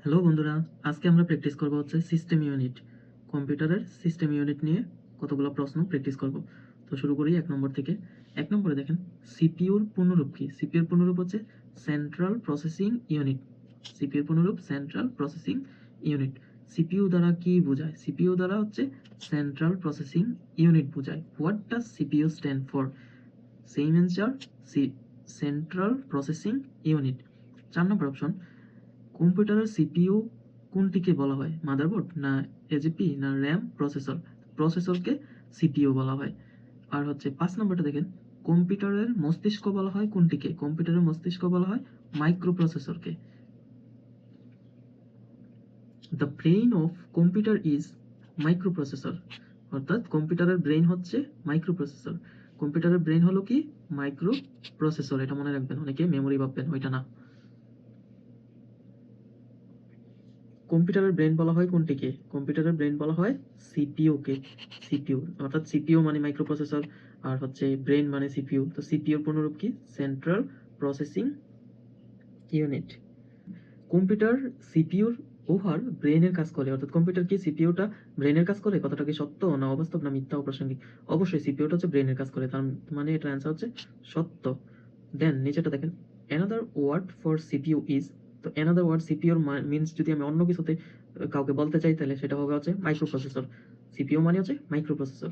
Hello বন্ধুরা, আজকে আমরা প্র্যাকটিস করব হচ্ছে সিস্টেম ইউনিট। কম্পিউটারের সিস্টেম ইউনিট নিয়ে কতগুলো প্রশ্ন প্র্যাকটিস করব। তো শুরু করি 1 নম্বর থেকে। 1 নম্বরে দেখেন, সিপিইউর পূর্ণরূপ কি? সিপিইউর পূর্ণরূপ হচ্ছে সেন্ট্রাল প্রসেসিং ইউনিট। সিপিইউর পূর্ণরূপ সেন্ট্রাল প্রসেসিং ইউনিট। সিপিইউ দ্বারা কি বোঝায়? সিপিইউ দ্বারা হচ্ছে সেন্ট্রাল প্রসেসিং ইউনিট বোঝায়। What does CPU stand for? Same answer, central processing unit. 4 number option, কম্পিউটারের সিপিইউ কোনটিকে বলা হয়? মাদারবোর্ড, না এজিপি, না র্যাম, প্রসেসর? প্রসেসরকে সিপিইউ বলা হয়। আর হচ্ছে 5 নম্বরটা দেখেন, কম্পিউটারের মস্তিষ্ক বলা হয় কোনটিকে? কম্পিউটারের মস্তিষ্ক বলা হয় মাইক্রো প্রসেসরকে। The brain of computer is microprocessor. অর্থাৎ কম্পিউটারের ব্রেইন হচ্ছে মাইক্রো প্রসেসর। কম্পিউটারের ব্রেইন হলো কি? Micro processor. এটা মনে রাখবেন, অনেকে মেমোরি ভাববেন, ওইটা না। কম্পিউটারের ব্রেন বলা হয় কোনটিকে? কম্পিউটারের ব্রেন বলা হয় সিপিইউকে। সিপিইউ অর্থাৎ সিপিইউ মানে মাইক্রো প্রসেসর, আর হচ্ছে ব্রেন মানে সিপিইউ। তো সিপিইউর পূর্ণরূপ কি? Central processing unit. কম্পিউটার সিপিইউর ওভার ব্রেনের কাজ করে। অর্থাৎ কম্পিউটার কি সিপিইউটা ব্রেনের কাজ করে? কথাটা কি সত্য না অবাস্তব না মিথ্যা অপ্রাসঙ্গিক? অবশ্যই সিপিইউটা হচ্ছে ব্রেনের কাজ করে, তার মানে এটার অ্যান্সার হচ্ছে সত্য। দেন নিচেটা দেখেন, another word for CPU is. তো অ্যানাদার ওয়ার্ড সিপিইউর মিনস যদি আমি অন্য কিছুতে কাউকে বলতে চাই তাহলে সেটা হবে হচ্ছে মাইক্রো প্রসেসর। সিপিইউ মানে হচ্ছে মাইক্রো প্রসেসর।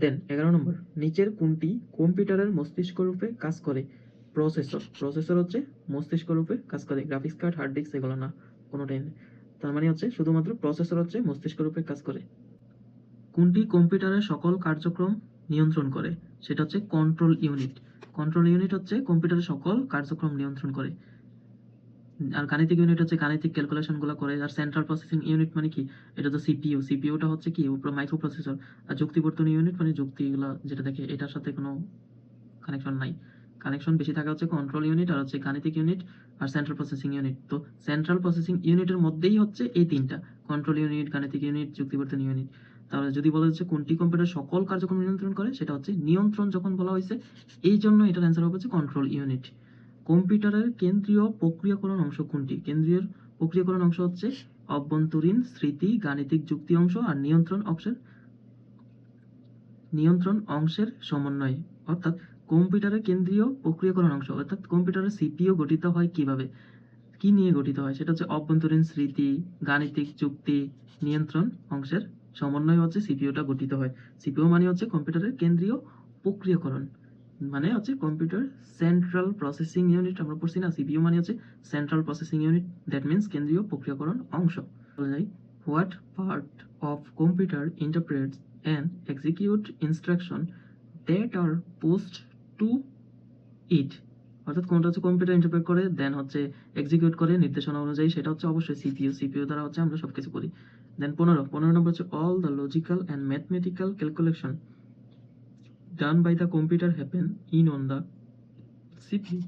দেন 11 নম্বর, নিচের কোনটি কম্পিউটারের মস্তিষ্ক রূপে কাজ করে? প্রসেসর। প্রসেসর হচ্ছে মস্তিষ্ক রূপে কাজ করে, গ্রাফিক্স কার্ড, হার্ড ডিস্ক এগুলো না, কোনোটাই না। তার মানে হচ্ছে শুধুমাত্র প্রসেসর হচ্ছে মস্তিষ্ক রূপে কাজ করে। কোনটি কম্পিউটারের সকল কার্যক্রম নিয়ন্ত্রণ করে? সেটা হচ্ছে কন্ট্রোল ইউনিট। কন্ট্রোল ইউনিট হচ্ছে কম্পিউটারের সকল কার্যক্রম নিয়ন্ত্রণ করে। আর গাণিতিক ইউনিট হচ্ছে গাণিতিক ক্যালকুলেশন গুলো করে। আর সেন্ট্রাল প্রসেসিং ইউনিট মানে কি? এটা তো সিপিইউ। সিপিইউটা হচ্ছে কি? Microprocessor. আর যুক্তিবর্তনী ইউনিট মানে যুক্তিগুলা যেটা দেখে, এটার সাথে কোনো কানেকশন নাই। কানেকশন বেশি থাকা হচ্ছে কন্ট্রোল ইউনিট, আর হচ্ছে গাণিতিক ইউনিট, আর সেন্ট্রাল প্রসেসিং ইউনিট। তো সেন্ট্রাল প্রসেসিং ইউনিটের মধ্যেই হচ্ছে এই তিনটা, কন্ট্রোল ইউনিট, গাণিতিক ইউনিট, যুক্তিবর্তনী ইউনিট। তাহলে যদি বলা হচ্ছে কোনটি কম্পিউটার সকল কার্যক্রম নিয়ন্ত্রণ করে, সেটা হচ্ছে নিয়ন্ত্রণ যখন বলা হয়েছে, এই জন্য এটার অ্যান্সার হবে হচ্ছে কন্ট্রোল ইউনিট। কম্পিউটারের কেন্দ্রীয় প্রক্রিয়াকরণ অংশ কোনটি? কেন্দ্রীয় প্রক্রিয়াকরণ অংশ হচ্ছে অভ্যন্তরীণ স্মৃতি, গাণিতিক যুক্তি অংশ, আর নিয়ন্ত্রণ অংশের সমন্বয়। অর্থাৎ কম্পিউটারের কেন্দ্রীয় প্রক্রিয়াকরণ অংশ, অর্থাৎ কম্পিউটারের সিপিইউ গঠিত হয় কিভাবে, কি নিয়ে গঠিত হয়? সেটা হচ্ছে অভ্যন্তরীণ স্মৃতি, গাণিতিক যুক্তি, নিয়ন্ত্রণ অংশের সমন্বয় হচ্ছে সিপিইউটা গঠিত হয়। সিপিইউ মানে হচ্ছে কম্পিউটারের কেন্দ্রীয় প্রক্রিয়াকরণ, মানে হচ্ছে কম্পিউটার সেন্ট্রাল প্রসেসিং ইউনিট। আমরা পড়ছি না, সিপিইউ মানে হচ্ছে central processing unit, that means কেন্দ্রীয় প্রক্রিয়াকরণ অংশ। বলা যায়, what part of computer interprets and execute instruction that are post to it. অর্থাৎ কোনটা হচ্ছে কম্পিউটার ইন্টারপ্রেট করে দেন হচ্ছে এক্সিকিউট করে নির্দেশনা অনুযায়ী, সেটা হচ্ছে অবশ্যই সিপিইউ। সিপিইউ দ্বারা হচ্ছে আমরা সবকিছু করি। দেন 15 নম্বর হচ্ছে, all the logical and mathematical calculation done by the computer happen in on the CPU.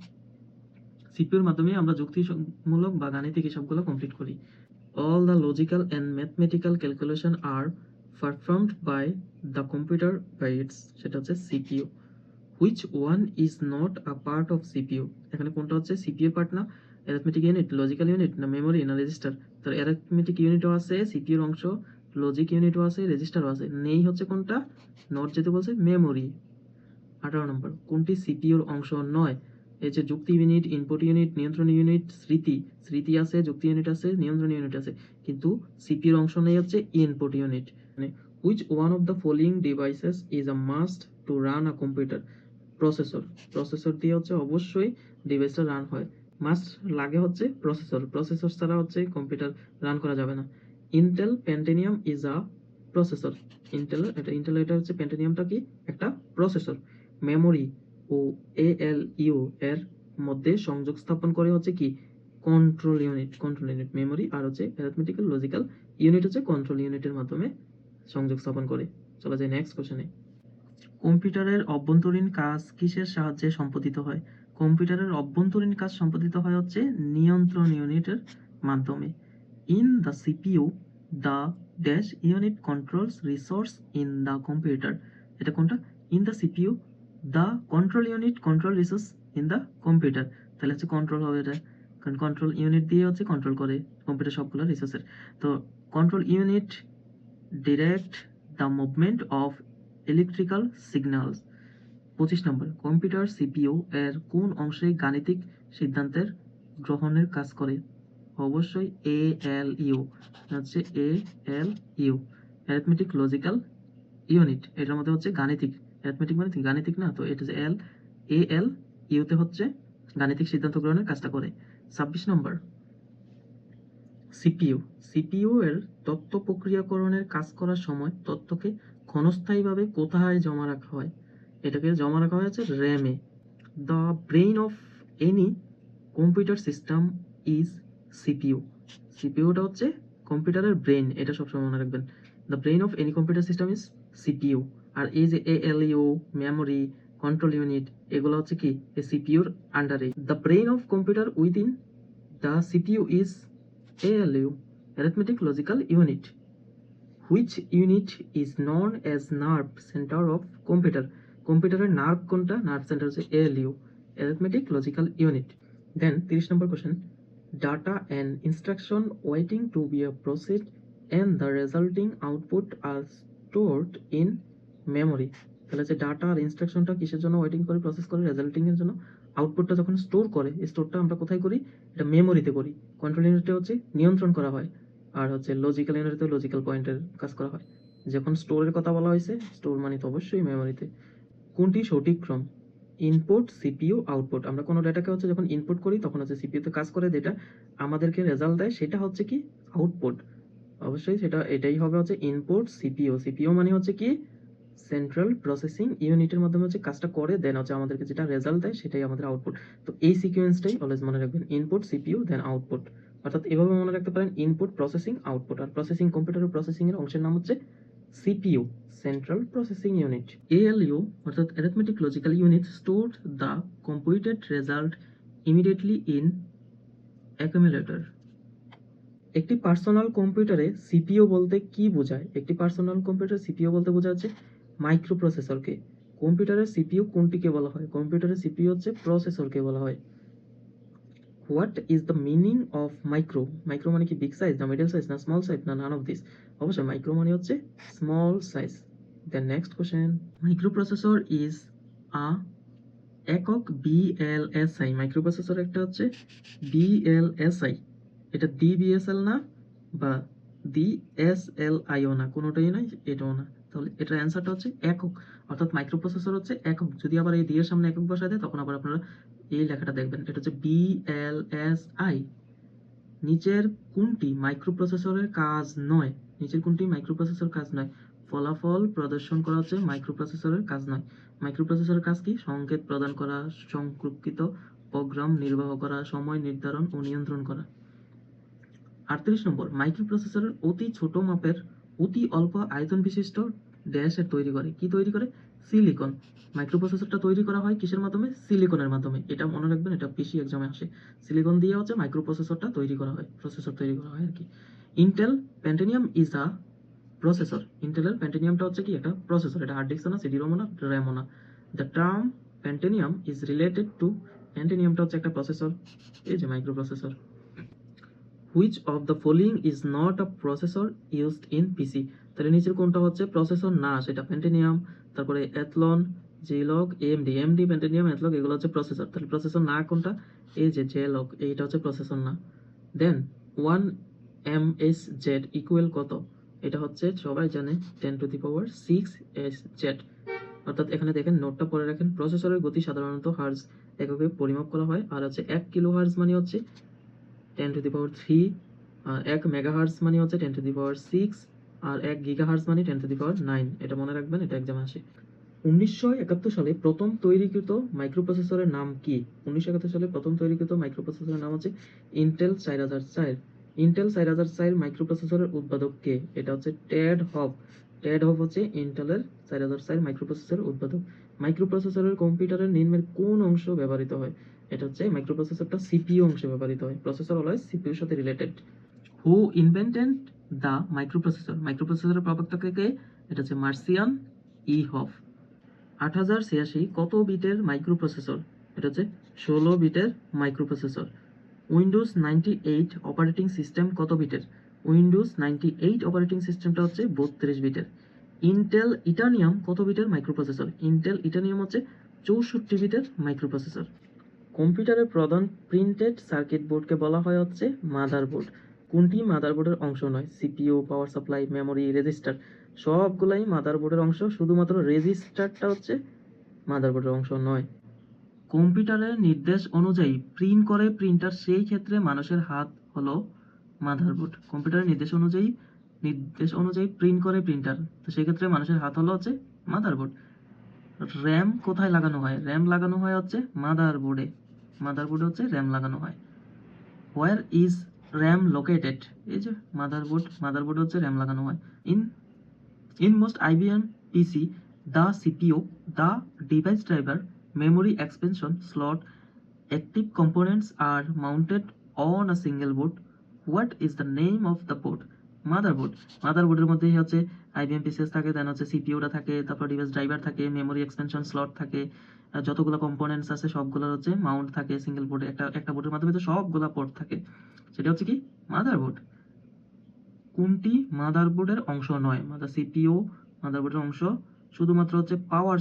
সিপিইউর মাধ্যমে আমরা যুক্তিমূলক বা গাণিতিক হিসাবগুলো কমপ্লিট করি। All the logical and mathematical calculation are performed by the computer by its, সেটা হচ্ছে CPU. Which one is not a part of CPU? এখানে কোনটা হচ্ছে সিপিইউ পার্ট না? অ্যারিথমেটিক ইউনিট, লজিক্যাল ইউনিট, না মেমোরি, না রেজিস্টার? তো অ্যারিথমেটিক ইউনিটও আছে, সিপিইউর অংশ, লজিক ইউনিটও আছে, রেজিস্টারও আছে। নেই হচ্ছে কোনটা? নট যেতে বলছে মেমোরি। 18 নম্বর, কোনটি সিপিইউর অংশ নয়? এই যে যুক্তি ইউনিট, ইনপুট ইউনিট, নিয়ন্ত্রণ ইউনিট, স্মৃতি। স্মৃতি আছে, যুক্তি ইউনিট আছে, নিয়ন্ত্রণ ইউনিট আছে, কিন্তু সিপিইউর অংশ নেই হচ্ছে ইনপুট ইউনিট। মানে which one of the following devices is a must to run a computer? Processor. Processor দিয়ে হচ্ছে অবশ্যই ডিভাইসটা রান হয়। মাস্ট লাগে হচ্ছে প্রসেসর। প্রসেসর ছাড়া হচ্ছে কম্পিউটার রান করা যাবে না। Intel Pentium is a processor. Intel এটা হচ্ছে, পেন্টিনিয়ামটা কি? একটা প্রসেসর। মেমোরি ও এএলইউ এর মধ্যে সংযোগ স্থাপন করে হচ্ছে কি? Control unit. Control unit memory, আর হচ্ছে অ্যারিথমেটিক্যাল লজিক্যাল ইউনিট হচ্ছে কন্ট্রোল ইউনিটের মাধ্যমে সংযোগ স্থাপন করে। চলা যায় নেক্সট কোশ্চেনে। কম্পিউটারের অভ্যন্তরীণ কাজ কিসের সাহায্যে সম্পাদিত হয়? কম্পিউটারের অভ্যন্তরীণ কাজ সম্পাদিত হয় হচ্ছে নিয়ন্ত্রণ ইউনিটের মাধ্যমে। In the CPU the dash unit controls resource in the computer. এটা কোনটা? In the CPU the control unit control resource in the computer. তাহলে হচ্ছে কন্ট্রোল হবে এটা। কারণ কন্ট্রোল ইউনিট দিয়ে হচ্ছে কন্ট্রোল করে কম্পিউটার সবগুলো রিসোর্সের। তো control unit direct the movement of electrical signals. 25 number, computer CPU এর কোন অংশে গাণিতিক সিদ্ধান্তের গ্রহণের কাজ করে? অবশ্যই ALU, হচ্ছে ALU, অ্যারিথমেটিক লজিক্যাল ইউনিট। এটার মধ্যে হচ্ছে গাণিতিক, অ্যারিথমেটিক মানে গাণিতিক না, তো এটা যে ALU তে হচ্ছে গাণিতিক সিদ্ধান্ত গ্রহণের কাজটা করে। 26 নম্বর, সিপিইউ এর তথ্য প্রক্রিয়াকরণের কাজ করার সময় তথ্যকে ক্ষণস্থায়ীভাবে কোথায় জমা রাখা হয়? এটাকে জমা রাখা হয়েছে র্যামে। The brain of any computer system is CPU. সিপিইউটা হচ্ছে কম্পিউটারের ব্রেন, এটা সবসময় মনে রাখবেন। The brain of any computer system is CPU. আর এই যে ALU, মেমোরি, কন্ট্রোল ইউনিট, এগুলো হচ্ছে কি এই সিপিইউর আন্ডারে। The brain of computer within the CPU is ALU, arithmetic logical unit. Which unit is known as nerve center of computer? কম্পিউটারের nerve কোনটা? নার্ভ সেন্টার হচ্ছে ALU, arithmetic logical unit. Then 30 number question, data and instruction waiting to be processed and the resulting output are stored in memory. তাহলে যে data আর ইনস্ট্রাকশনটা কিসের জন্য waiting করে process করে? Resulting এর জন্য। আউটপুটটা যখন স্টোর করে, স্টোরটা আমরা কোথায় করি? এটা মেমোরিতে করি। কন্ট্রোল ইউনিটে হচ্ছে নিয়ন্ত্রণ করা হয়, আর হচ্ছে লজিক্যাল ইউনিটে লজিক্যাল পয়েন্টের কাজ করা হয়। যখন স্টোরের কথা বলা হয়েছে, স্টোর মানে তো অবশ্যই মেমোরিতে। কোনটি সঠিক ক্রম? Input, CPU, output. আমরা কোনো ডেটাকে হচ্ছে যখন ইনপুট করি তখন হচ্ছে সিপিইউতে কাজ করে, যেটা আমাদেরকে রেজাল্ট দেয় সেটা হচ্ছে কি আউটপুট। অবশ্যই সেটা এটাই হবে হচ্ছে ইনপুট সিপিইউ। সিপিইউ মানে হচ্ছে কি সেন্ট্রাল প্রসেসিং ইউনিটের মাধ্যমে হচ্ছে কাজটা করে, দেন হচ্ছে আমাদেরকে যেটা রেজাল্ট দেয় সেটাই আমাদের আউটপুট। তো এই সিকোয়েন্সটাই অলওয়েজ মনে রাখবেন, ইনপুট, সিপিইউ, দেন আউটপুট। অর্থাৎ এভাবে মনে রাখতে পারেন ইনপুট, প্রসেসিং, আউটপুট। আর প্রসেসিং, কম্পিউটারের প্রসেসিং এর অংশের নাম হচ্ছে CPU, central processing unit. ALU অর্থাৎ arithmetic logical unit store the computed result immediately in accumulator. একটি পার্সোনাল কম্পিউটারে সিপিইউ বলতে কি বোঝায়? একটি পার্সোনাল কম্পিউটারে সিপিইউ বলতে বোঝা যাচ্ছে মাইক্রোপ্রসেসরকে। কম্পিউটারের সিপিইউ কোনটিকে বলা হয়? কম্পিউটারের সিপিইউ হচ্ছে প্রসেসরকে বলা হয়। What is the meaning of micro? Micro মানে কি বিগ সাইজ না মিডল সাইজ না স্মল সাইজ না নান অফ দিস? অবশ্যই মাইক্রো মানে হচ্ছে small size. The next question, microprocessor is a একক BLSI। মাইক্রোপ্রসেসর একটা হচ্ছে BLSI, এটা DBSL না বা DSLIও না, কোনোটাই নাই, এটাও না। তাহলে এটার অ্যান্সারটা হচ্ছে একক, অর্থাৎ মাইক্রোপ্রসেসর হচ্ছে একক। যদি আবার এই D এর সামনে একক বসায় দেয় তখন আবার আপনারা এই লেখাটা দেখবেন, এটা হচ্ছে BLSI। নিচের কোনটি মাইক্রোপ্রসেসরের কাজ নয়? নিচের কোনটি মাইক্রোপ্রসেসর কাজ নয়? ফলাফল প্রদর্শন করা হচ্ছে মাইক্রোপ্রসেসরের কাজ নয়। মাইক্রোপ্রসেসরের কাজ কি? সংকেত প্রদান করা, সংরক্ষিত প্রোগ্রাম নির্বাহ করা, সময় নির্ধারণ ও নিয়ন্ত্রণ করা। 38 নম্বর, মাইক্রোপ্রসেসরের অতি ছোট মাপের অতি অল্প আয়তন বিশিষ্ট ড্যাশের তৈরি করে। কি তৈরি করে? সিলিকন। মাইক্রোপ্রসেসরটা তৈরি করা হয় কিসের মাধ্যমে? সিলিকনের মাধ্যমে। এটা মনে রাখবেন, এটা বেশি এক্সামে আসে। সিলিকন দিয়ে হচ্ছে মাইক্রোপ্রসেসরটা তৈরি করা হয়, প্রসেসর তৈরি করা হয় আর কি। Intel Pentium is a processor. ইন্টেলের পেন্টিনিয়ামটা হচ্ছে কি একটা প্রসেসর, এটা হার্ড ডিস্ক না, সিডি-রোম না, র্যামও না। The term Pentium is related to, পেন্টিনিয়ামটা হচ্ছে একটা প্রসেসর, এই যে microprocessor. Which of the following is not a processor used in PC? তাহলে নিচের কোনটা হচ্ছে প্রসেসর না? সেটা পেন্টিনিয়াম, তারপরে এথলন, জেলগ, এমডি, পেন্টিনিয়াম, এথলগ, এগুলো হচ্ছে প্রসেসর। তাহলে প্রসেসর না কোনটা? এই যে জেলগ, এইটা হচ্ছে প্রসেসর না। দেন 1 MSZ ইকুয়াল কত? এটা হচ্ছে সবাই জানে 10⁶ SZ। অর্থাৎ এখানে দেখেন, নোটটা পরে রাখেন, প্রসেসরের গতি সাধারণত হার্জ এককে পরিমাপ করা হয়। আর হচ্ছে 1 কিলো হার্জ মানে হচ্ছে 10⁻3, আর 1 মেগাহার্জ মানে হচ্ছে 10⁶, আর 1 গিগাহার্জ মানে 10⁹। এটা মনে রাখবেন, এটা এক্সামে আসে। 1971 সালে প্রথম তৈরিকৃত মাইক্রোপ্রসেসরের নাম কি? 1971 সালে প্রথম তৈরিকৃত মাইক্রোপ্রসেসরের নাম হচ্ছে ইন্টেল 4004। ইন্টেল 4004 মাইক্রোপ্রসেসরের উৎপাদক কে? এটা হচ্ছে টেড হব। টেড হব হচ্ছে ইন্টেলের 4004 মাইক্রোপ্রসেসরের উৎপাদক। মাইক্রোপ্রসেসরের কম্পিউটারের নিম্নের কোন অংশ ব্যবহৃত হয়? এটা হচ্ছে মাইক্রোপ্রসেসরটা সিপিইউ অংশে ব্যবহৃত হয়। প্রসেসর অলওয়েজ সিপিইউর সাথে related. Who invented the microprocessor? মাইক্রোপ্রসেসরের প্রবক্তা কে? এটা হচ্ছে মার্সিয়ান ই হফ। 8086 কত বিটের মাইক্রোপ্রসেসর? এটা হচ্ছে 16 বিটের মাইক্রোপ্রসেসর। উইন্ডোজ 98 অপারেটিং সিস্টেম কত বিটের? উইন্ডোজ 98 অপারেটিং সিস্টেমটা হচ্ছে 32 বিটের। ইন্টেল ইটানিয়াম কত বিটের মাইক্রোপ্রসেসর? ইন্টেল ইটানিয়াম হচ্ছে 64 বিটের মাইক্রোপ্রসেসর। কম্পিউটারের প্রধান প্রিন্টেড সার্কিট বোর্ডকে বলা হয় হচ্ছে মাদারবোর্ড। কোনটি মাদারবোর্ডের অংশ নয়? CPU, power supply, memory, register সবগুলাই মাদারবোর্ডের অংশ, শুধুমাত্র রেজিস্টারটা হচ্ছে মাদারবোর্ডের অংশ নয়। কম্পিউটারের নির্দেশ অনুযায়ী প্রিন্ট করে প্রিন্টার, সেই ক্ষেত্রে মানুষের হাত হলো মাদারবোর্ড। কম্পিউটারের নির্দেশ অনুযায়ী প্রিন্ট করে প্রিন্টার, তো সেই ক্ষেত্রে মানুষের হাত হলো হচ্ছে মাদারবোর্ড। র্যাম কোথায় লাগানো হয়? র্যাম লাগানো হয় হচ্ছে মাদারবোর্ডে। মাদারবোর্ডে হচ্ছে র্যাম লাগানো হয়। Where is RAM located? এই যে মাদারবোর্ড হচ্ছে র্যাম লাগানো হয়। In most IBM PC, the CPU, the device driver, memory expansion slot, active components are mounted on a single board. What is the name of the board? Motherboard. মাদারবোর্ডের মধ্যে হচ্ছে IBM PCS থাকে, দেন হচ্ছে সিপিইউটা থাকে, তারপর device driver থাকে, memory expansion slot থাকে, যতগুলো কম্পোনেন্টস আছে সবগুলোর হচ্ছে মাউন্ট থাকে সিঙ্গেল বোর্ডে। একটা বোর্ডের মাধ্যমে তো সবগুলা পোর্ট থাকে, সেটা হচ্ছে কি মাদারবোর্ড। কোনটি মাদারবোর্ডের অংশ নয়? সিপিইউ মাদারবোর্ডের অংশ, শুধুমাত্র হচ্ছে পাওয়ার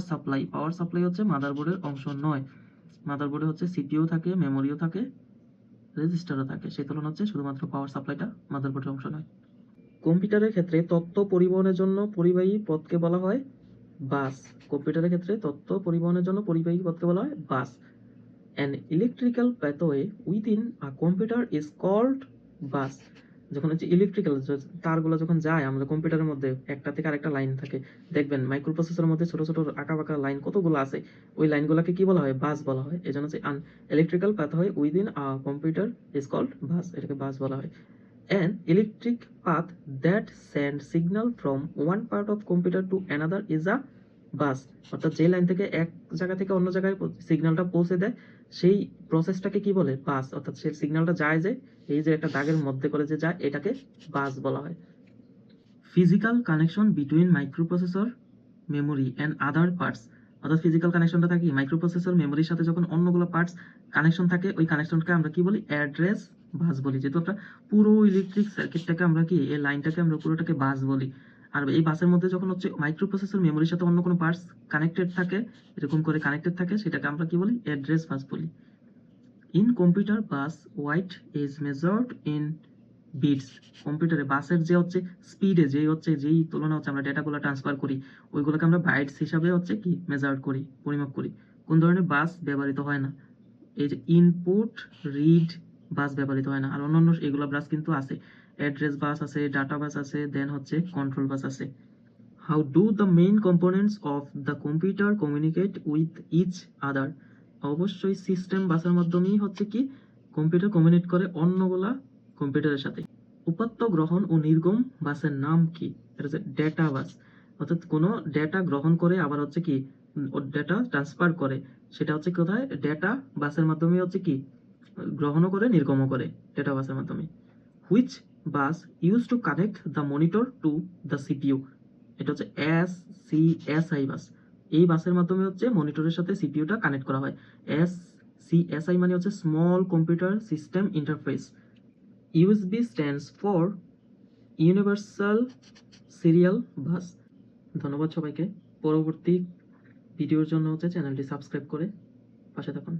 সাপ্লাই হচ্ছে মাদারবোর্ডের অংশ নয়। মাদারবোর্ডে হচ্ছে সিপিইউ থাকে, মেমোরিও থাকে, রেজিস্টারও থাকে, সেই তুলনায় হচ্ছে শুধুমাত্র পাওয়ার সাপ্লাইটা মাদারবোর্ডের অংশ নয়। কম্পিউটারের ক্ষেত্রে তথ্য পরিবহনের জন্য পরিবাহী পথকে বলা হয় বাস। কম্পিউটারের ক্ষেত্রে তথ্য পরিবহনের জন্য পরিবাহী পথকে বলা হয় বাস। An electrical pathway within a computer is called bus. যখন হচ্ছে ইলেকট্রিক্যাল তারগুলো যখন যায় আমাদের কম্পিউটারের মধ্যে, একটা থেকে আরেকটা লাইন থাকে, দেখবেন মাইক্রোপ্রসেসরের মধ্যে ছোট ছোট আঁকা বাঁকা লাইন কতগুলো আছে, ওই লাইনগুলোকে কি বলা হয়? বাস বলা হয়। এজন্য হচ্ছে an electrical pathway within a computer is called bus, এটাকে বাস বলা হয়। An electric path that sends signal from one part of computer to another is a bus. অর্থাৎ যে লাইন থেকে এক জায়গা থেকে অন্য জায়গায় সিগন্যালটা পৌঁছে দেয়, সেই প্রসেসটাকে কি বলে? বাস। অর্থাৎ সেই সিগন্যালটা যায় যে এই যে একটা দাগের মধ্যে করে যে যায়, এটাকে বাস বলা হয়। Physical connection between microprocessor, memory and other parts. অর্থাৎ ফিজিক্যাল কানেকশনটা থাকে মাইক্রোপ্রসেসর মেমোরির সাথে, যখন অন্যগুলো পার্টস কানেকশন থাকে, ওই কানেকশনকে আমরা কি বলি? অ্যাড্রেস বাস বলি। যেহেতু আমরা পুরো ইলেকট্রিক সার্কিটটাকে আমরা কি, এই লাইনটাকে আমরা পুরোটাকে বাস বলি। আর এই বাসের মধ্যে যখন হচ্ছে মাইক্রোপ্রসেসর মেমোরির সাথে অন্য কোনো পার্টস কানেক্টেড থাকে, এরকম করে কানেক্টেড থাকে, সেটাকে আমরা কি বলি? অ্যাড্রেস বাস বলি। In computer bus width is measured in bits. কম্পিউটারে বাসের যে হচ্ছে স্পিডে যেই তুলনা হচ্ছে আমরা ডেটাগুলো ট্রান্সফার করি, ওইগুলোকে আমরা বাইটস হিসাবে হচ্ছে কি মেজার করি, পরিমাপ করি। কোন ধরনের বাস ব্যবহৃত হয় না? এই যে ইনপুট রিড বাস ব্যবহৃত হয় না। আর অন্যান্য এগুলো বাস কিন্তু আছে, অ্যাড্রেস বাস আছে, ডাটা বাস আছে, দেন হচ্ছে কন্ট্রোল বাস আছে। How do the main components of the computer communicate with each other? অবশ্যই সিস্টেম বাসের মাধ্যমেই হচ্ছে কি কম্পিউটার কমিউনিকেট করে অন্যগুলা কম্পিউটারের সাথে। উপাত্ত গ্রহণ ও নির্গম বাসের নাম কি? এটা হচ্ছে ডেটা বাস। অর্থাৎ কোনো ডেটা গ্রহণ করে আবার হচ্ছে কি ডেটা ট্রান্সফার করে, সেটা হচ্ছে কোথায়? ডেটা বাসের মাধ্যমে হচ্ছে কি গ্রহণও করে নির্গমও করে, ডেটা বাসের মাধ্যমে। Which bus use to connect the monitor to the CPU? এটা হচ্ছে SCSI বাস। এই বাসের মাধ্যমে হচ্ছে মনিটরের সাথে সিপিইউটা কানেক্ট করা হয়। SCSI মানে হচ্ছে small computer system interface. USB stands for universal serial bus. ধন্যবাদ সবাইকে। পরবর্তী ভিডিওর জন্য হচ্ছে চ্যানেলটি সাবস্ক্রাইব করে পাশে থাকুন।